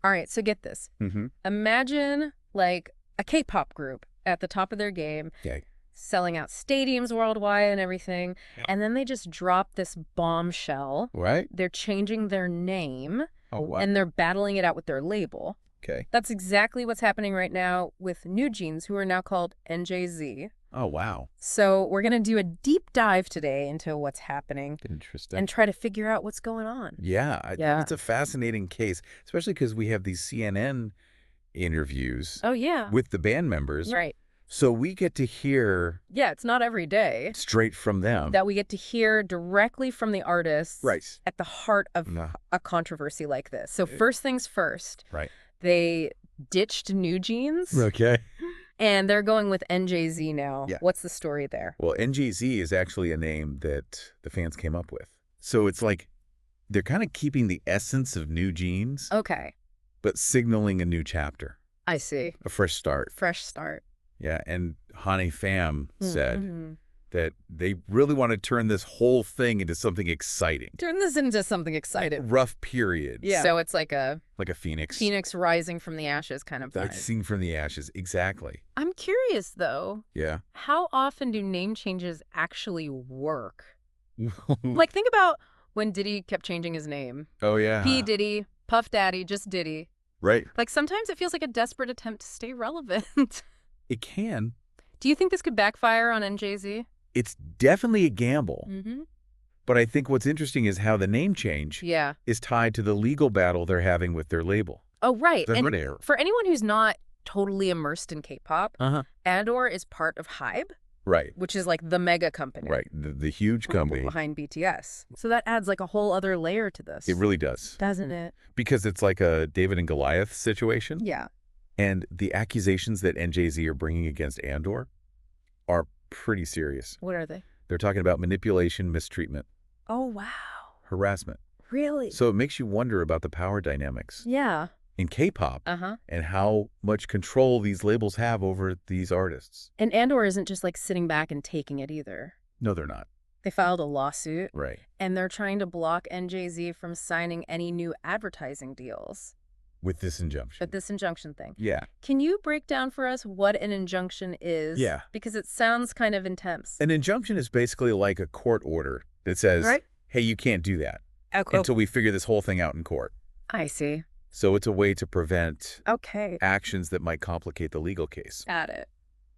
All right, so get this. Imagine like a K-pop group at the top of their game, selling out stadiums worldwide and everything, and then they just drop this bombshell. Right. They're changing their name, wow. and they're battling it out with their label. Okay. That's exactly what's happening right now with NewJeans, who are now called NJZ. Oh, wow. So we're going to do a deep dive today into what's happening. Interesting. And try to figure out what's going on. Yeah. It's a fascinating case, especially because we have these CNN interviews with the band members. Right. So we get to hear... Yeah, it's not every day. Straight from them. That we get to hear directly from the artists. Right. At the heart of a controversy like this. So first things first. Right. They ditched NewJeans. Okay. And they're going with NJZ now. Yeah. What's the story there? Well, NJZ is actually a name that the fans came up with. So it's like they're kind of keeping the essence of NewJeans. Okay. But signaling a new chapter. I see. A fresh start. Fresh start. Yeah, and Hani Pham said that they really want to turn this whole thing into something exciting. Turn this into something exciting. Like rough periods. Yeah. So it's like a phoenix. Phoenix rising from the ashes kind of vibe. Like seen from the ashes, exactly. I'm curious, though. Yeah. How often do name changes actually work? Like, think about when Diddy kept changing his name. Oh, yeah. P. Diddy, Puff Daddy, just Diddy. Right. Like, sometimes it feels like a desperate attempt to stay relevant. It can. Do you think this could backfire on NJZ? It's definitely a gamble. Mm-hmm. But I think what's interesting is how the name change is tied to the legal battle they're having with their label. Oh, right. And for anyone who's not totally immersed in K-pop, Andor is part of HYBE. Right. Which is like the mega company. Right. The huge company. Behind BTS. So that adds like a whole other layer to this. It really does. Doesn't it? Because it's like a David and Goliath situation. Yeah. And the accusations that NJZ are bringing against Andor are pretty serious. What are they? They're talking about manipulation, mistreatment. Oh, wow. Harassment. Really? So it makes you wonder about the power dynamics. Yeah. In K-pop and how much control these labels have over these artists. And Andor isn't just like sitting back and taking it either. No, they're not. They filed a lawsuit. Right. And they're trying to block NJZ from signing any new advertising deals. With this injunction. With this injunction thing. Yeah. Can you break down for us what an injunction is? Yeah. Because it sounds kind of intense. An injunction is basically like a court order that says, hey, you can't do that until we figure this whole thing out in court. I see. So it's a way to prevent actions that might complicate the legal case. Got it.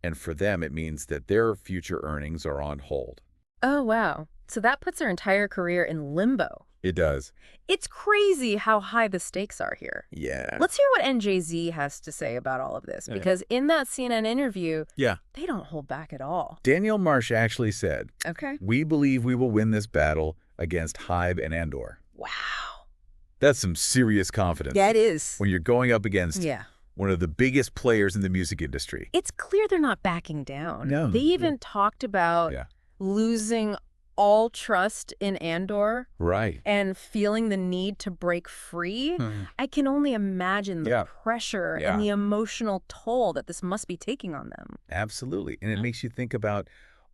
And for them, it means that their future earnings are on hold. Oh, wow. So that puts their entire career in limbo. It does. It's crazy how high the stakes are here. Yeah. Let's hear what NJZ has to say about all of this, because in that CNN interview, they don't hold back at all. Danielle Marsh actually said, we believe we will win this battle against HYBE and Andor. Wow. That's some serious confidence. That is. When you're going up against one of the biggest players in the music industry. It's clear they're not backing down. No. They even talked about losing all trust in Andor. Right. And feeling the need to break free. I can only imagine the pressure and the emotional toll that this must be taking on them. Absolutely. And it makes you think about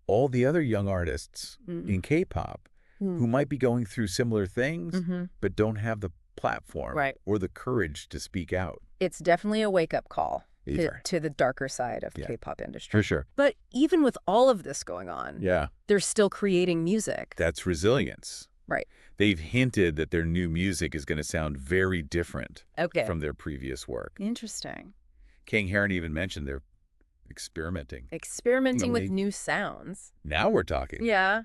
all the other young artists in K-pop who might be going through similar things, but don't have the platform or the courage to speak out. It's definitely a wake-up call to the darker side of K-pop industry. For sure. But even with all of this going on, they're still creating music. That's resilience. Right. They've hinted that their new music is going to sound very different from their previous work. Interesting. King Heron even mentioned they're experimenting. Experimenting with new sounds. Now we're talking. Yeah.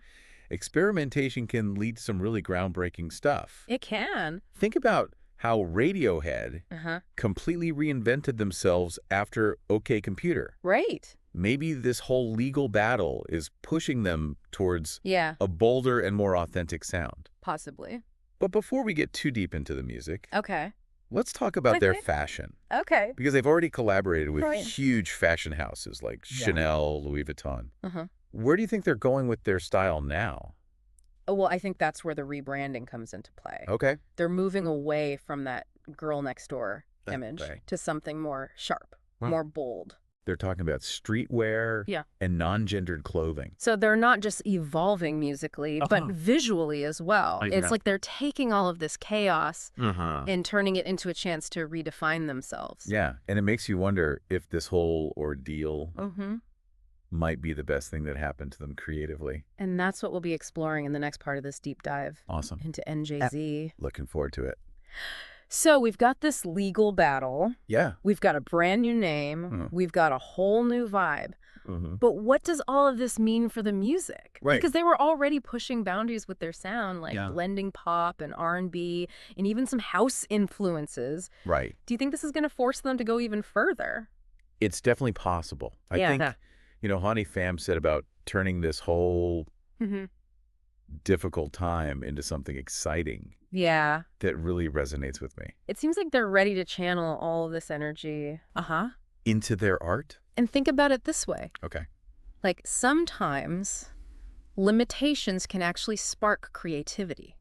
Experimentation can lead to some really groundbreaking stuff. It can. Think about how Radiohead completely reinvented themselves after OK Computer. Right. Maybe this whole legal battle is pushing them towards a bolder and more authentic sound. Possibly. But before we get too deep into the music, let's talk about their fashion. Okay. Because they've already collaborated with huge fashion houses like Chanel, Louis Vuitton. Where do you think they're going with their style now? Oh, well, I think that's where the rebranding comes into play. Okay. They're moving away from that girl next door image to something more sharp, more bold. They're talking about streetwear and non-gendered clothing. So they're not just evolving musically, but visually as well. It's like they're taking all of this chaos and turning it into a chance to redefine themselves. Yeah, and it makes you wonder if this whole ordeal might be the best thing that happened to them creatively. And that's what we'll be exploring in the next part of this deep dive. Awesome. Into NJZ. Looking forward to it. So we've got this legal battle. Yeah. We've got a brand new name. We've got a whole new vibe. But what does all of this mean for the music? Right. Because they were already pushing boundaries with their sound, like blending pop and R&B and even some house influences. Right. Do you think this is going to force them to go even further? It's definitely possible. I think, Hani Pham said about turning this whole difficult time into something exciting. Yeah. That really resonates with me. It seems like they're ready to channel all of this energy. Into their art? And think about it this way. Okay. Like sometimes limitations can actually spark creativity.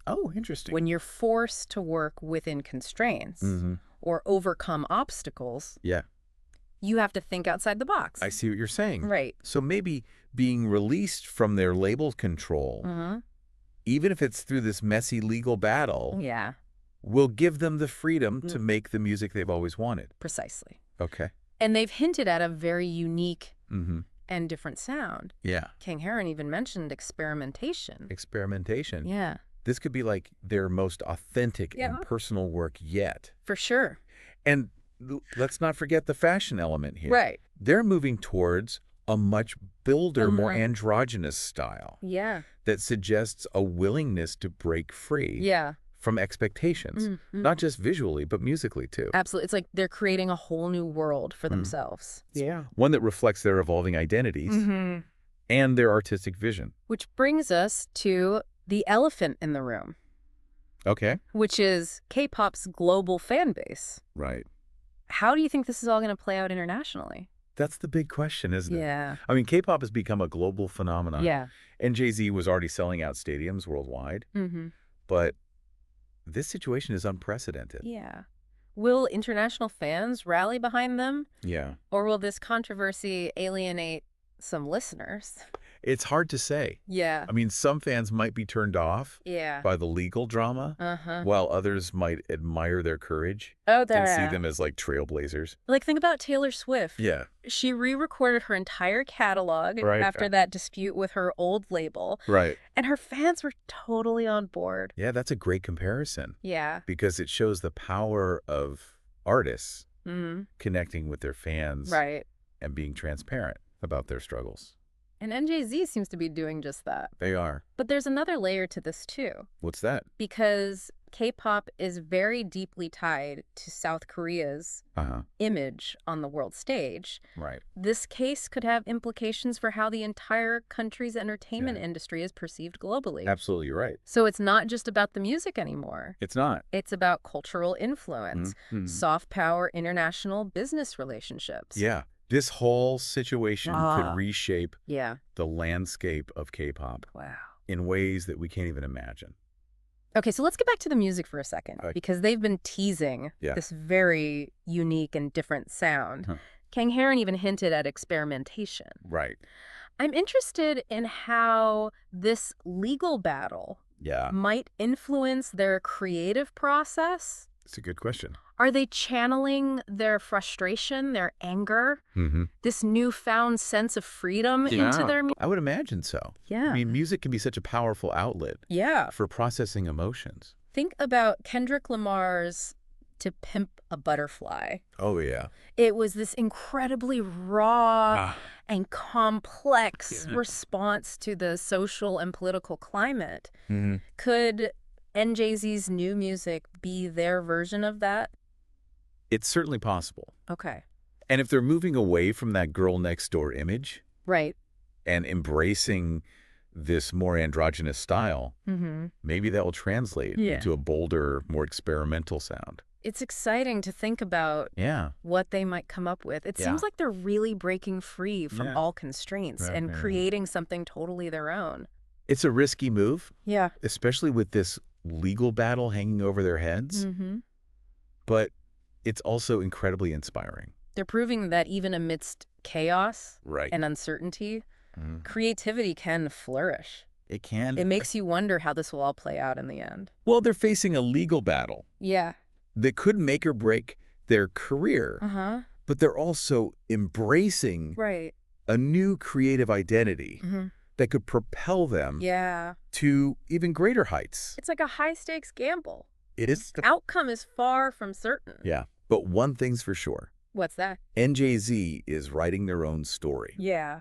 Oh, interesting. When you're forced to work within constraints or overcome obstacles. Yeah. You have to think outside the box. I see what you're saying. Right. So maybe being released from their label control, even if it's through this messy legal battle, will give them the freedom to make the music they've always wanted. Precisely. Okay. And they've hinted at a very unique and different sound. Yeah. King Heron even mentioned experimentation. Experimentation. Yeah. This could be like their most authentic and personal work yet. For sure. And let's not forget the fashion element here. Right. They're moving towards a much bolder, more androgynous style. Yeah. That suggests a willingness to break free. Yeah. From expectations, not just visually, but musically too. Absolutely. It's like they're creating a whole new world for themselves. Yeah. One that reflects their evolving identities and their artistic vision. Which brings us to the elephant in the room. Okay. Which is K-pop's global fan base. Right. How do you think this is all going to play out internationally? That's the big question, isn't it? Yeah. I mean, K-pop has become a global phenomenon. Yeah. And Jay-Z was already selling out stadiums worldwide. But this situation is unprecedented. Yeah. Will international fans rally behind them? Yeah. Or will this controversy alienate some listeners? It's hard to say. Yeah. I mean, some fans might be turned off by the legal drama, while others might admire their courage and see them as like trailblazers. Like, think about Taylor Swift. Yeah. She re-recorded her entire catalog after that dispute with her old label. Right. And her fans were totally on board. Yeah, that's a great comparison. Yeah. Because it shows the power of artists connecting with their fans and being transparent about their struggles. And NJZ seems to be doing just that. They are. But there's another layer to this, too. What's that? Because K-pop is very deeply tied to South Korea's image on the world stage. Right. This case could have implications for how the entire country's entertainment industry is perceived globally. Absolutely right. So it's not just about the music anymore. It's not. It's about cultural influence, soft power, international business relationships. Yeah. This whole situation could reshape the landscape of K-pop in ways that we can't even imagine. Okay, so let's get back to the music for a second, because they've been teasing this very unique and different sound. King Heron even hinted at experimentation. Right. I'm interested in how this legal battle might influence their creative process. It's a good question. Are they channeling their frustration, their anger, this newfound sense of freedom into their music? I would imagine so. Yeah. I mean, music can be such a powerful outlet for processing emotions. Think about Kendrick Lamar's To Pimp a Butterfly. Oh, yeah. It was this incredibly raw and complex response to the social and political climate. Could NJZ's new music be their version of that? It's certainly possible. Okay. And if they're moving away from that girl next door image and embracing this more androgynous style, maybe that will translate into a bolder, more experimental sound. It's exciting to think about what they might come up with. It seems like they're really breaking free from all constraints and creating something totally their own. It's a risky move. Yeah. Especially with this legal battle hanging over their heads. But it's also incredibly inspiring. They're proving that even amidst chaos and uncertainty, creativity can flourish. It can. It makes you wonder how this will all play out in the end. Well, they're facing a legal battle. Yeah. That could make or break their career. But they're also embracing a new creative identity that could propel them to even greater heights. It's like a high-stakes gamble. It is. The outcome is far from certain. Yeah. But one thing's for sure. What's that? NJZ is writing their own story. Yeah.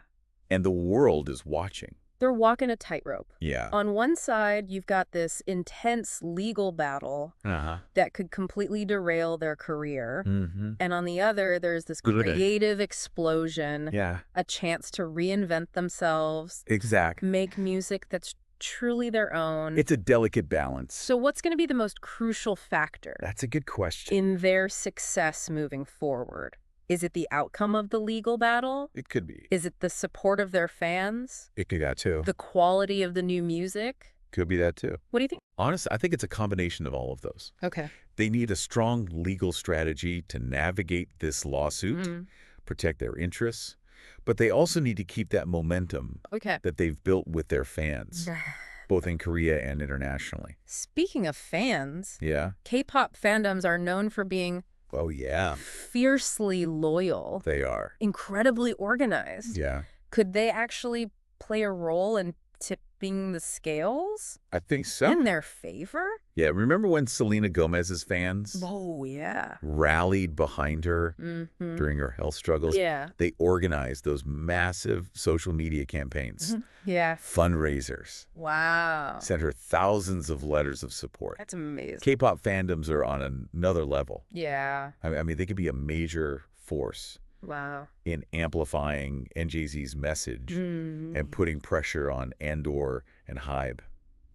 And the world is watching. They're walking a tightrope. Yeah. On one side, you've got this intense legal battle that could completely derail their career. And on the other, there's this creative explosion, a chance to reinvent themselves. Exactly. Make music that's truly their own. It's a delicate balance. So what's going to be the most crucial factor? That's a good question. In their success moving forward? Is it the outcome of the legal battle? It could be. Is it the support of their fans? It could be that too. The quality of the new music? Could be that too. What do you think? Honestly, I think it's a combination of all of those. Okay. They need a strong legal strategy to navigate this lawsuit, protect their interests, but they also need to keep that momentum that they've built with their fans, both in Korea and internationally. Speaking of fans, K-pop fandoms are known for being fiercely loyal. They are. Incredibly organized. Yeah. Could they actually play a role in tipping the scales? I think so. In their favor? Yeah. Remember when Selena Gomez's fans rallied behind her during her health struggles? Yeah. They organized those massive social media campaigns. Fundraisers. Wow. Sent her thousands of letters of support. That's amazing. K-pop fandoms are on another level. Yeah. I mean, they could be a major force. Wow. In amplifying NJZ's message and putting pressure on Andor and Hybe.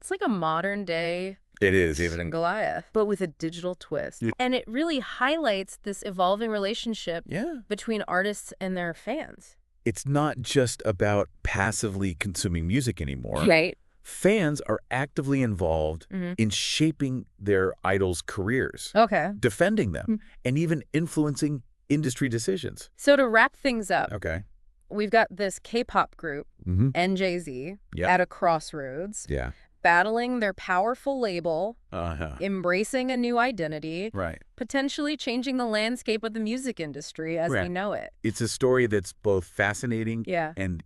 It's like a modern day David and Goliath, but with a digital twist. And it really highlights this evolving relationship between artists and their fans. It's not just about passively consuming music anymore. Right. Fans are actively involved in shaping their idols' careers. Defending them, and even influencing industry decisions. So to wrap things up, we've got this K-pop group, NJZ, at a crossroads, battling their powerful label, embracing a new identity, potentially changing the landscape of the music industry as we know it. It's a story that's both fascinating and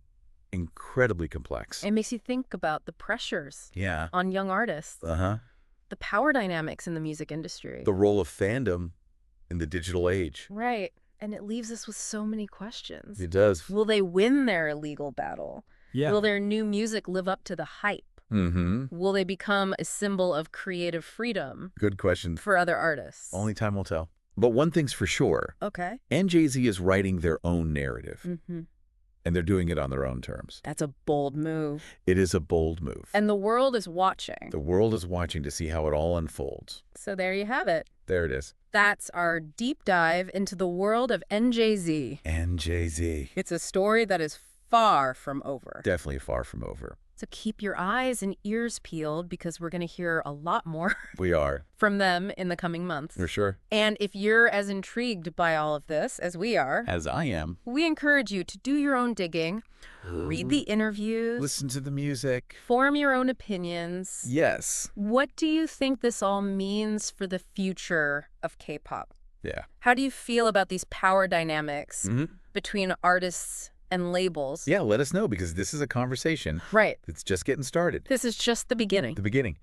incredibly complex. It makes you think about the pressures on young artists, the power dynamics in the music industry, the role of fandom in the digital age. Right. And it leaves us with so many questions. It does. Will they win their legal battle? Will their new music live up to the hype? Will they become a symbol of creative freedom? Good question. For other artists? Only time will tell. But one thing's for sure. NJZ is writing their own narrative. And they're doing it on their own terms. That's a bold move. It is a bold move. And the world is watching. The world is watching to see how it all unfolds. So there you have it. There it is. That's our deep dive into the world of NJZ. NJZ. It's a story that is far from over. Definitely far from over. So keep your eyes and ears peeled because we're going to hear a lot more from them in the coming months. For sure. And if you're as intrigued by all of this as we are, as I am, we encourage you to do your own digging, read the interviews, listen to the music, form your own opinions. Yes. What do you think this all means for the future of K-pop? Yeah. How do you feel about these power dynamics between artists and labels? Yeah, let us know because this is a conversation. Right. It's just getting started. This is just the beginning. The beginning.